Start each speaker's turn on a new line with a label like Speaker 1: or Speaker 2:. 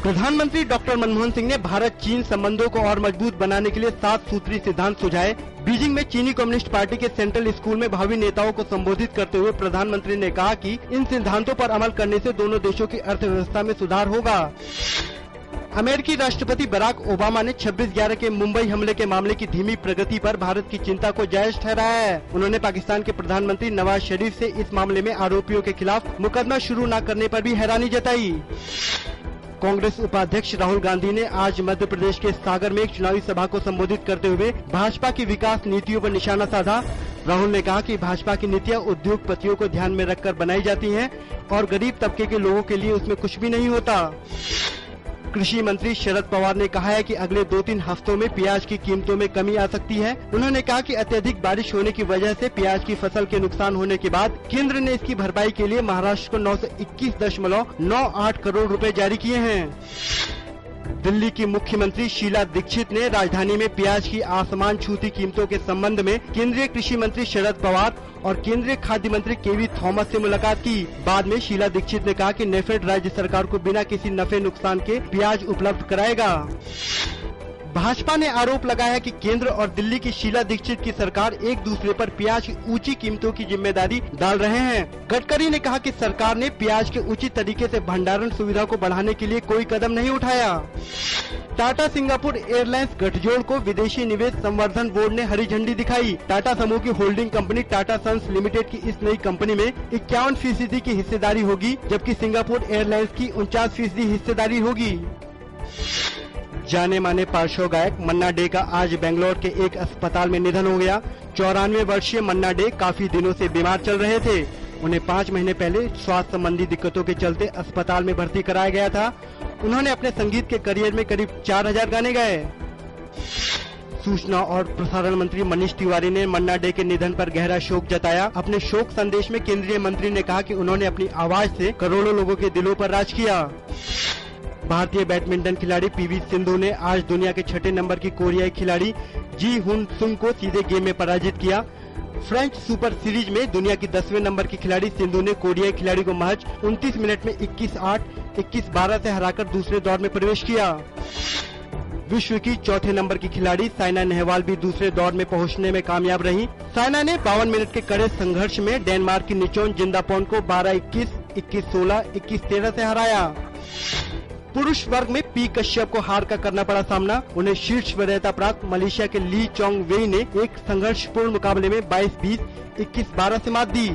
Speaker 1: प्रधानमंत्री डॉक्टर मनमोहन सिंह ने भारत चीन संबंधों को और मजबूत बनाने के लिए 7 सूत्री सिद्धांत सुझाए। बीजिंग में चीनी कम्युनिस्ट पार्टी के सेंट्रल स्कूल में भावी नेताओं को संबोधित करते हुए प्रधानमंत्री ने कहा कि इन सिद्धांतों पर अमल करने से दोनों देशों की अर्थव्यवस्था में सुधार होगा। अमेरिकी राष्ट्रपति बराक ओबामा ने 26/11 के मुंबई हमले के मामले की धीमी प्रगति पर भारत की चिंता को जायज ठहराया है। उन्होंने पाकिस्तान के प्रधानमंत्री नवाज शरीफ से इस मामले में आरोपियों के खिलाफ मुकदमा शुरू न करने पर भी हैरानी जताई। कांग्रेस उपाध्यक्ष राहुल गांधी ने आज मध्य प्रदेश के सागर में एक चुनावी सभा को संबोधित करते हुए भाजपा की विकास नीतियों पर निशाना साधा। राहुल ने कहा कि भाजपा की नीतियां उद्योगपतियों को ध्यान में रखकर बनाई जाती हैं और गरीब तबके के लोगों के लिए उसमें कुछ भी नहीं होता। कृषि मंत्री शरद पवार ने कहा है कि अगले 2-3 हफ्तों में प्याज की कीमतों में कमी आ सकती है। उन्होंने कहा कि अत्यधिक बारिश होने की वजह से प्याज की फसल के नुकसान होने के बाद केंद्र ने इसकी भरपाई के लिए महाराष्ट्र को 921.98 करोड़ रुपए जारी किए हैं। दिल्ली की मुख्यमंत्री शीला दीक्षित ने राजधानी में प्याज की आसमान छूती कीमतों के संबंध में केंद्रीय कृषि मंत्री शरद पवार और केंद्रीय खाद्य मंत्री केवी थॉमस से मुलाकात की। बाद में शीला दीक्षित ने कहा कि नेफेड राज्य सरकार को बिना किसी नफे नुकसान के प्याज उपलब्ध कराएगा। भाजपा ने आरोप लगाया है कि केंद्र और दिल्ली की शीला दीक्षित की सरकार एक दूसरे पर प्याज की ऊंची कीमतों की जिम्मेदारी डाल रहे हैं। गडकरी ने कहा कि सरकार ने प्याज के उचित तरीके से भंडारण सुविधा को बढ़ाने के लिए कोई कदम नहीं उठाया। टाटा सिंगापुर एयरलाइंस गठजोड़ को विदेशी निवेश संवर्धन बोर्ड ने हरी झंडी दिखाई। टाटा समूह की holding company Tata Sons Limited की इस नई कंपनी में 51% की हिस्सेदारी होगी, जबकि सिंगापुर एयरलाइंस की 49% हिस्सेदारी होगी। जाने माने पार्श्व गायक मन्ना डे का आज बेंगलोर के एक अस्पताल में निधन हो गया। 94 वर्षीय मन्ना डे काफी दिनों से बीमार चल रहे थे। उन्हें 5 महीने पहले स्वास्थ्य संबंधी दिक्कतों के चलते अस्पताल में भर्ती कराया गया था। उन्होंने अपने संगीत के करियर में करीब 4000 गाने गाए। सूचना और प्रसारण मंत्री मनीष तिवारी ने मन्ना डे के निधन पर गहरा शोक जताया। अपने शोक संदेश में केंद्रीय मंत्री ने कहा कि उन्होंने अपनी आवाज से करोड़ों लोगों के दिलों पर राज किया। भारतीय बैडमिंटन खिलाड़ी पीवी सिंधु ने आज दुनिया के 6 नंबर की कोरियाई खिलाड़ी जी हुन सुंग को सीधे गेम में पराजित किया। फ्रेंच सुपर सीरीज में दुनिया की 10वें नंबर की खिलाड़ी सिंधु ने कोरियाई खिलाड़ी को महज 29 मिनट में 21-8, 21-12 से हराकर दूसरे दौर में प्रवेश किया। विश्व की 4थे नंबर की खिलाड़ी साइना नेहवाल भी दूसरे दौर में पहुंचने में कामयाब रही। साइना ने 52 मिनट के कड़े संघर्ष में डेनमार्क की निचोन जिंदापोन को 12-21, 21-16, 21-13 से हराया। पुरुष वर्ग में पी कश्यप को हार का करना पड़ा सामना। उन्हें शीर्ष वरीयता प्राप्त मलेशिया के ली चोंग वेई ने एक संघर्षपूर्ण मुकाबले में 22-20, 21-12 से मात दी।